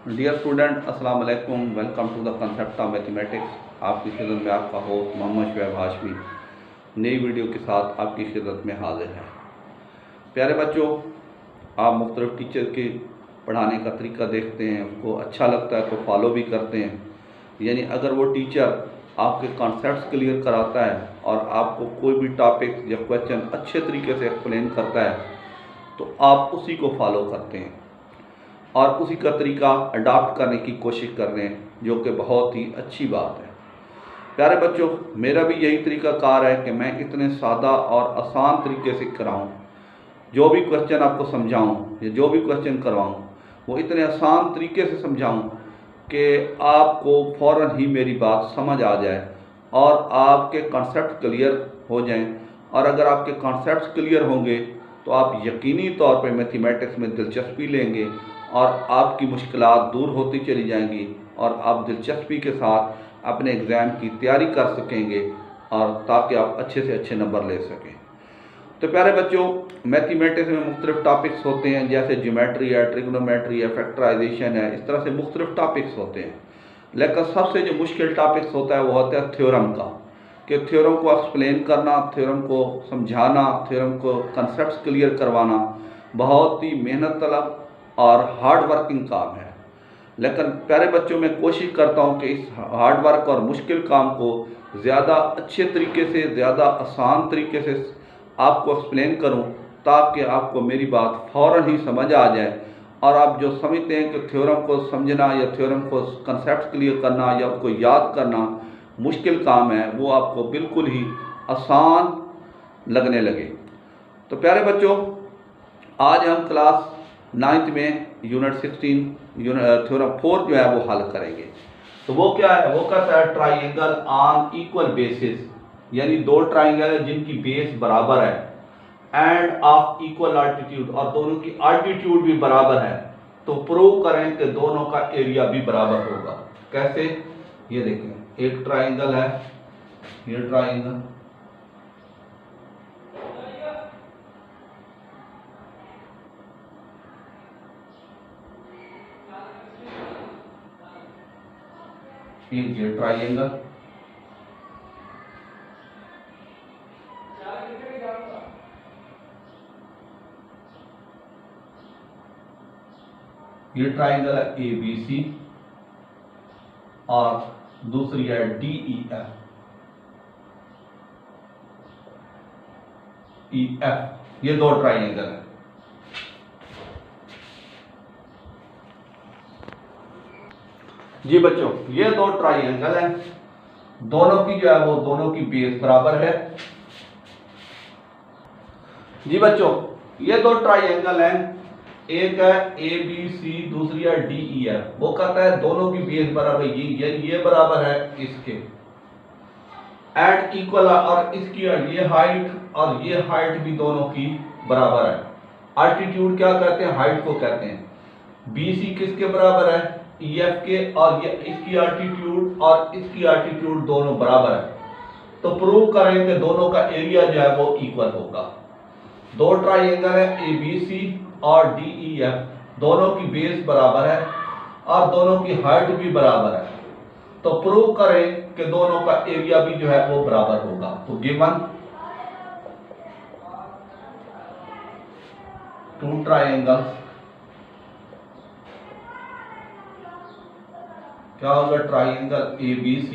Dear student, अस्सलाम वालेकुम। Welcome to the concept of mathematics. आपकी खिदमत में आपका होस्ट मोहम्मद शुएब हाशमी नई वीडियो के साथ आपकी खिदमत में हाजिर है। प्यारे बच्चों, आप मुख्तलिफ टीचर के पढ़ाने का तरीका देखते हैं, उसको अच्छा लगता है तो फॉलो भी करते हैं। यानी अगर वो टीचर आपके कॉन्सेप्ट्स क्लियर कराता है और आपको कोई भी टॉपिक या क्वेश्चन अच्छे तरीके से एक्सप्लेन करता है तो आप उसी को फॉलो करते हैं और उसी का तरीका अडॉप्ट करने की कोशिश कर रहे हैं, जो कि बहुत ही अच्छी बात है। प्यारे बच्चों, मेरा भी यही तरीक़ाकार है कि मैं इतने सादा और आसान तरीके से कराऊं, जो भी क्वेश्चन आपको समझाऊं या जो भी क्वेश्चन करवाऊं वो इतने आसान तरीके से समझाऊं कि आपको फ़ौरन ही मेरी बात समझ आ जाए और आपके कॉन्सेप्ट क्लियर हो जाएं। और अगर आपके कॉन्सेप्ट्स क्लियर होंगे तो आप यकीनी तौर पे मैथमेटिक्स में दिलचस्पी लेंगे और आपकी मुश्किलात दूर होती चली जाएंगी और आप दिलचस्पी के साथ अपने एग्ज़ाम की तैयारी कर सकेंगे और ताकि आप अच्छे से अच्छे नंबर ले सकें। तो प्यारे बच्चों, मैथमेटिक्स में मुख्तलिफ टॉपिक्स होते हैं, जैसे ज्योमेट्री है, ट्रिग्नोमेट्री है, फैक्टराइजेशन है। इस तरह से मुख्तलिफ टॉपिक्स होते हैं, लेकिन सबसे जो मुश्किल टॉपिक्स होता है वो होता है थ्योरम का, कि थ्योरम को एक्सप्लेन करना, थ्योरम को समझाना, थ्योरम को कंसेप्ट क्लियर करवाना बहुत ही मेहनत तलब और हार्ड वर्किंग काम है। लेकिन प्यारे बच्चों, मैं कोशिश करता हूँ कि इस हार्ड वर्क और मुश्किल काम को ज़्यादा अच्छे तरीके से, ज़्यादा आसान तरीके से आपको एक्सप्लेन करूं ताकि आपको मेरी बात फ़ौरन ही समझ आ जाए और आप जो समझते हैं कि थ्योरम को समझना या थ्योरम को कंसेप्ट क्लियर करना या उसको याद करना मुश्किल काम है, वो आपको बिल्कुल ही आसान लगने लगे। तो प्यारे बच्चों, आज हम क्लास 9th में यूनिट 16 थ्योरम 4 जो है वो हल करेंगे। तो वो क्या है? वो कहता है ट्राइंगल ऑन इक्वल बेसिस, यानी दो ट्राइंगल है जिनकी बेस बराबर है, एंड ऑफ इक्वल आल्टीट्यूड, और दोनों की आल्टीट्यूड भी बराबर है, तो प्रूव करें कि दोनों का एरिया भी बराबर होगा। कैसे? ये देखें, एक ट्राइंगल है, ये ट्राइंगल, ये ट्राइंगल, ये ट्राइंगल है ABC और दूसरी है DEF। ये दो ट्राइंगल है। जी बच्चों, ये दो ट्राइंगल हैं, दोनों की जो है वो दोनों की बेस बराबर है। जी बच्चों, ये दो ट्राइंगल हैं, एक है ABC, दूसरी है DEF। वो कहता है दोनों की बेस बराबर, ये बराबर है इसके, एंड इक्वल, और इसकी ये हाइट और ये हाइट भी दोनों की बराबर है। आल्टीट्यूड क्या कहते हैं? हाइट को कहते हैं। BC किसके बराबर है? EF के, और ये इसकी आल्टीट्यूड और इसकी आल्टीट्यूड दोनों बराबर है, तो प्रूव करें कि दोनों का एरिया जो है वो इक्वल होगा। दो ट्राइंगल है ABC और DEF, दोनों की बेस बराबर है और दोनों की हाइट भी बराबर है, तो प्रूव करें कि दोनों का एरिया भी जो है वो बराबर होगा। तो गिवन टू ट्राइंगल्स, क्या होगा? Triangle ABC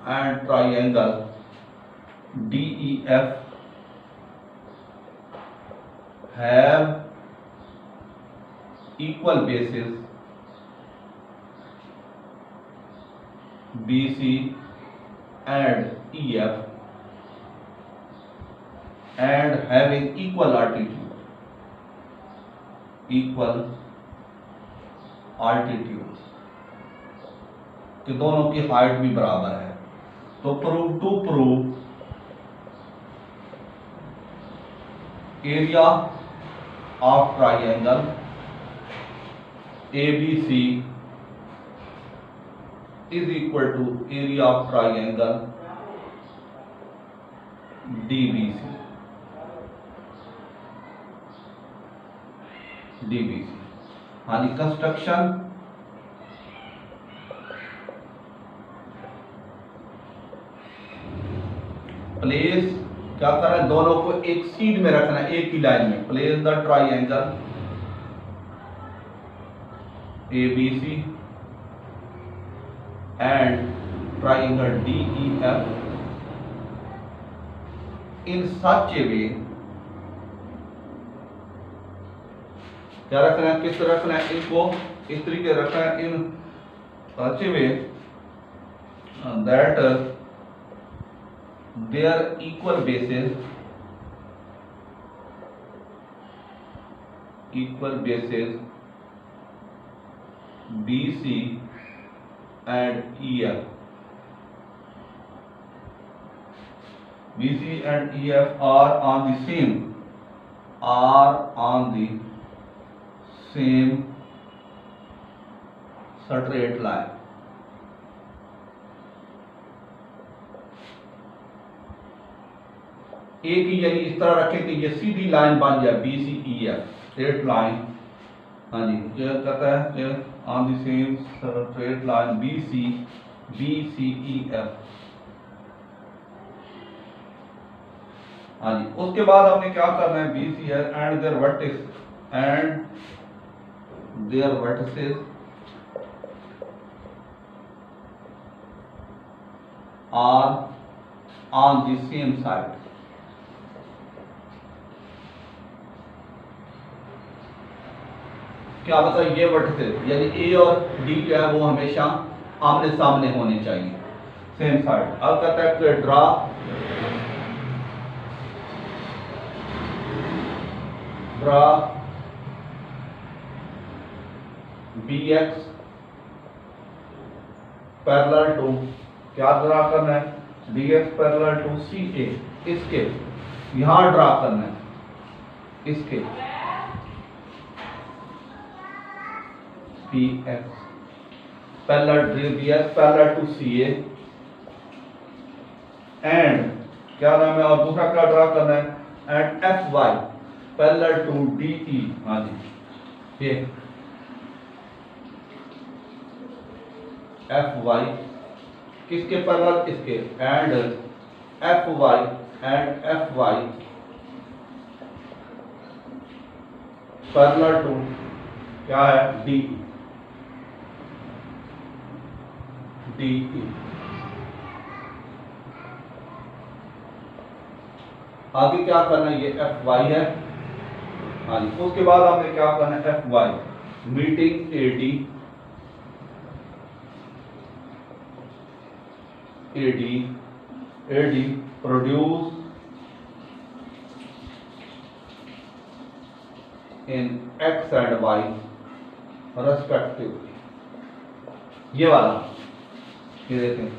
and triangle DEF have equal bases BC and EF and having equal altitude, कि दोनों की हाइट भी बराबर है। तो prove area of triangle ABC is equal to area of triangle DBC। DBC। हाँ जी, कंस्ट्रक्शन प्लेस, क्या करना है, दोनों को एक सीध में रखना है, एक ही लाइन में। Place the triangle ABC and triangle DEF in such a वे, क्या रखना है, किस तरह रखना है, इनको इस तरीके रखना है, in such a way that there equal bases BC and EF, BC and EF are on the same straight line। एक ही, यानी इस तरह रखें कि ये सीधी लाइन बन जाए BCEF, स्ट्रेट लाइन। हाँ जी, क्या कहता है, on the same straight line BCEF। हाँ जी, उसके बाद हमने क्या करना है, BCF and their vertices are on the same side. क्या मतलब, ये वर्टिसेस यानी A और D जो है वो हमेशा आमने सामने होने चाहिए, सेम साइड। अब कहता है कि ड्रा BX पैरेलल टू, क्या ड्रा करना है, BX पैरेलल टू CA, इसके यहां ड्रा करना है, इसके BX parallel to CA and क्या नाम है, और दूसरा क्या ड्रा करना है, and FY parallel to DE। हाँ जी, ये FY किसके पैरेलल, इसके, एंड FY पैरेलल टू क्या है, DE। आगे क्या करना है, ये FY है। हाँ जी, उसके बाद हमने क्या करना है, FY meeting AD produce in X and Y respectively. ये वाला, ये देखें,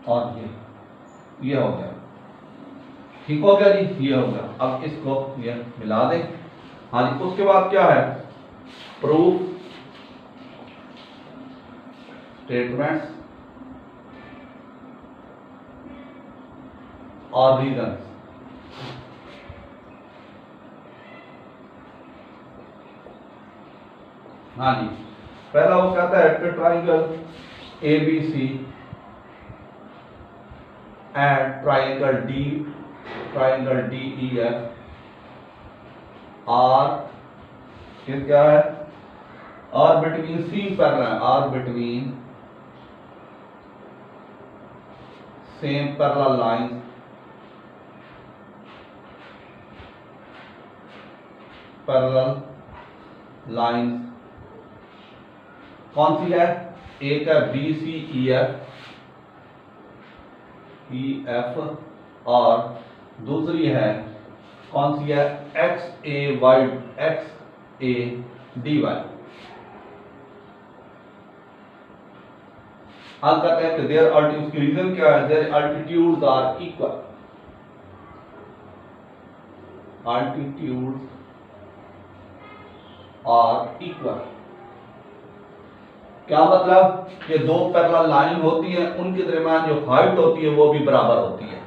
और ये हो गया, ठीक हो गया जी, ये हो गया। अब इसको ये मिला दें। हाँ जी, उसके बाद क्या है, प्रूफ स्टेटमेंट्स और रीजन। हाँ जी, पहला वो कहता है कि triangle ABC and triangle DEF are, क्या है, are between same parallel, are between same parallel lines कौन सी है, एक है BCEF और दूसरी है कौन सी है, XADY। अब कहते हैं कि देयर अल्टीट्यूड की रीजन क्या है, देयर अल्टीट्यूड्स आर इक्वल, क्या मतलब, ये दो पैरेलल लाइन होती है, उनके दरमियान जो हाइट होती है वो भी बराबर होती है।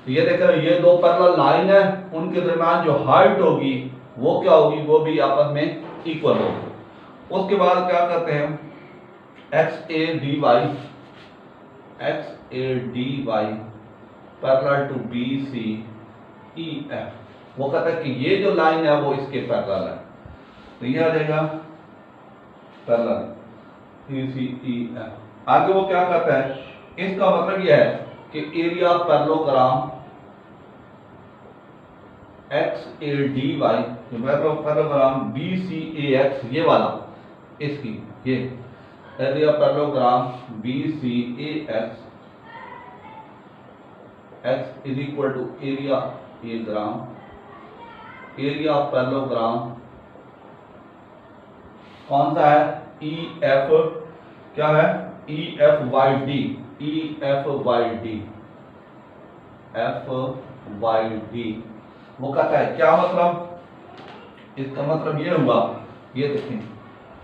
ये देख रहे हो, ये दो पैरेलल लाइन है, उनके दरमियान जो हाइट होगी वो क्या होगी, वो भी आपस में इक्वल होगी। उसके बाद क्या करते हैं, X A D Y parallel to B C E F. वो कहता है कि ये जो लाइन है वो इसके पैरेलल है, तो ये आ जाएगा पैरेलल ई सी ई एफ। आगे वो क्या कहता है, इसका मतलब यह है कि area parallelogram X A D Y, parallelogram B C A X, ये वाला, इसकी ये area parallelogram B C A X, X is equal to area A gram, area parallelogram कौन सा है, ई एफ, क्या है, E F Y D, E F Y D, F Y D. वो कहता है क्या मतलब, इसका मतलब ये हुआ, ये देखें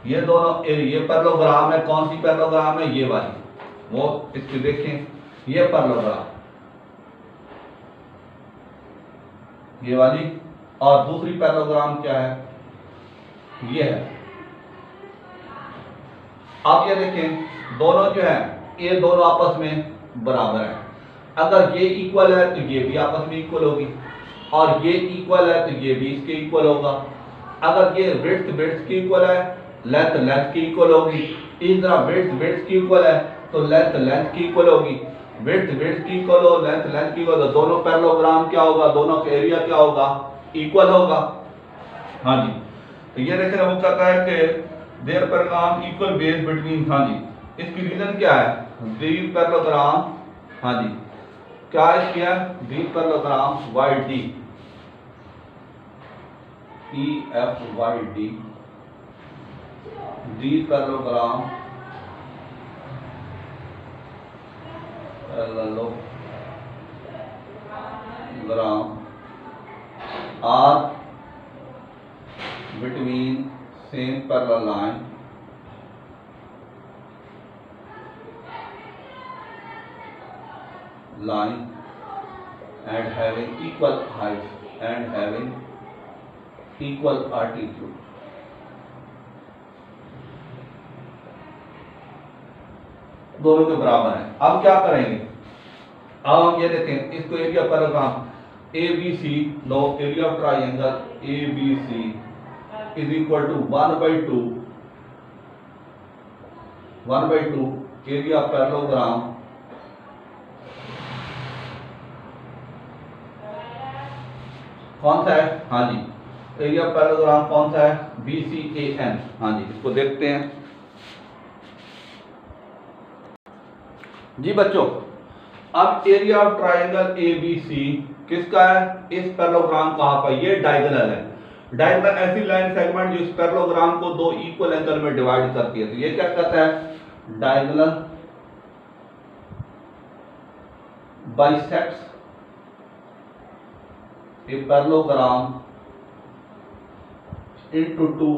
ये दोनों ये पैरेललोग्राम है, कौन सी पैरेललोग्राम है, ये वाली, वो इसकी देखें, ये पैरेललोग्राम ये वाली, और दूसरी पैरेललोग्राम क्या है, ये है। अब ये देखें दोनों जो है ये दोनों आपस में बराबर है, अगर ये इक्वल है तो ये भी आपस में इक्वल होगी, और ये इक्वल है तो ये भी इसके इक्वल होगा। अगर ये विड्थ की इक्वल है, लेंथ की इक्वल होगी, इस तरह विड्थ की इक्वल है तो लेंथ की इक्वल होगी, विड्थ की इक्वल हो, लेंथ की इक्वल हो, दोनों पैरेललोग्राम क्या होगा, दोनों का एरिया क्या होगा, इक्वल होगा। हाँ जी, तो ये देख रहे, वो कहता है कि their parallelogram equal base between, हाँ जी, इसकी रीजन क्या है, दीज पैरेललोग्राम, हाँ जी, क्या इसकी है, these parallelogram Y D, E F Y D, these parallelogram are between same parallel line and having equal height and having equal altitude। दोनों के बराबर है। अब क्या करेंगे, अब हम ये देखें, इसको area parallelogram A B C, no area of triangle A B C is equal to 1/2 area parallelogram कौन सा है, हाँ जी, एरिया पैरेललोग्राम कौन सा है, BCAN। हाँ जी, इसको देखते हैं जी बच्चों। अब एरिया ऑफ ट्राइंगल ABC किसका है, इस पैरेललोग्राम का हाफ है, ये डायगोनल है। डायगोनल ऐसी लाइन सेगमेंट जो इस पैरेललोग्राम को दो इक्वल एंगल में डिवाइड करती है, तो ये क्या कहता है, diagonal bisects a parallelogram into two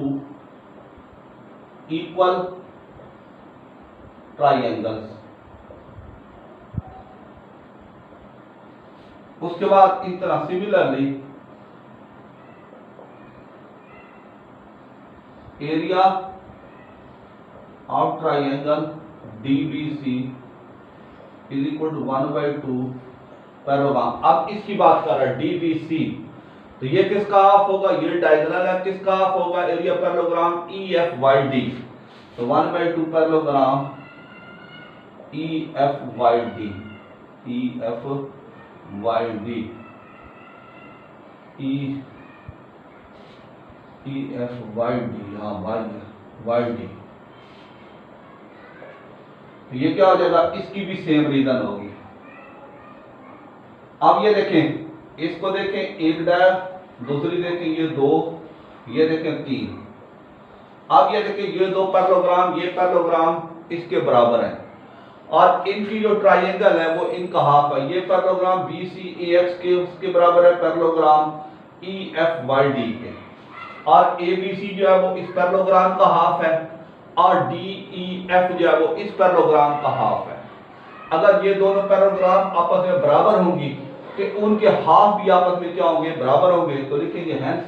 equal triangles। उसके बाद इस तरह similarly area of triangle DBC is equal to 1/2 parallelogram. अब इसकी बात कर रहा है DBC, तो ये किसका हाफ होगा, ये डायगोनल है, किसका हाफ होगा, एरिया पैरेललोग्राम EFYD, तो 1/2 पैरेललोग्राम EFYD हाँ YD, तो ये क्या हो जाएगा, इसकी भी सेम रीजन होगी। अब ये देखें, इसको देखें, एक डाया, दूसरी देखें ये दो, ये देखें तीन। अब ये देखें, ये दो पैरेललोग्राम, ये पैरेललोग्राम इसके बराबर है, और इनकी जो ट्राइंगल है वो इनका हाफ है। ये पैरेललोग्राम BCAX के उसके बराबर है पैरेललोग्राम EFYD के, और ABC जो है वो इस पैरेललोग्राम का हाफ है। और डी ई एफ जो है वो इस पैरेललोग्राम का हाफ है। अगर ये दोनों पैरेललोग्राम आपस में बराबर होंगी कि उनके हाफ भी आपस में क्या होंगे, बराबर होंगे। तो लिखेंगे hence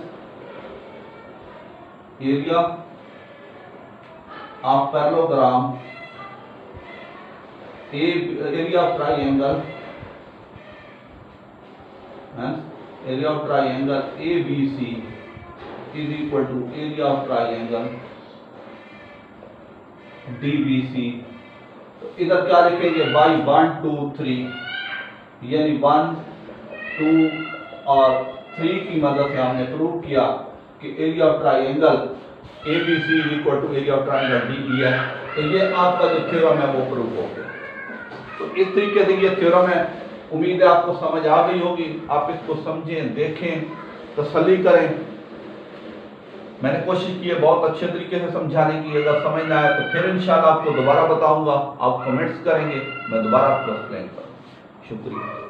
area of parallelogram area of triangle area of triangle ABC is equal to area of triangle DBC। तो इधर क्या लिखेंगे, बाई 1 2 3, यानी 1 2 और 3 की मदद से हमने प्रूव किया कि area of triangle ABC is equal to area of triangle DE है। तो ये आपका जो थ्योरम है वो प्रूव हो गया। तो इस तरीके से ये थ्योरम है, उम्मीद है आपको समझ आ गई होगी। आप इसको समझें, देखें, तसल्ली करें। मैंने कोशिश की है बहुत अच्छे तरीके से समझाने की। अगर समझ ना आए तो फिर इंशाल्लाह आपको दोबारा बताऊंगा, आप कमेंट्स करेंगे, मैं दोबारा आपको एक्सप्लेन करूँगा। शुक्रिया।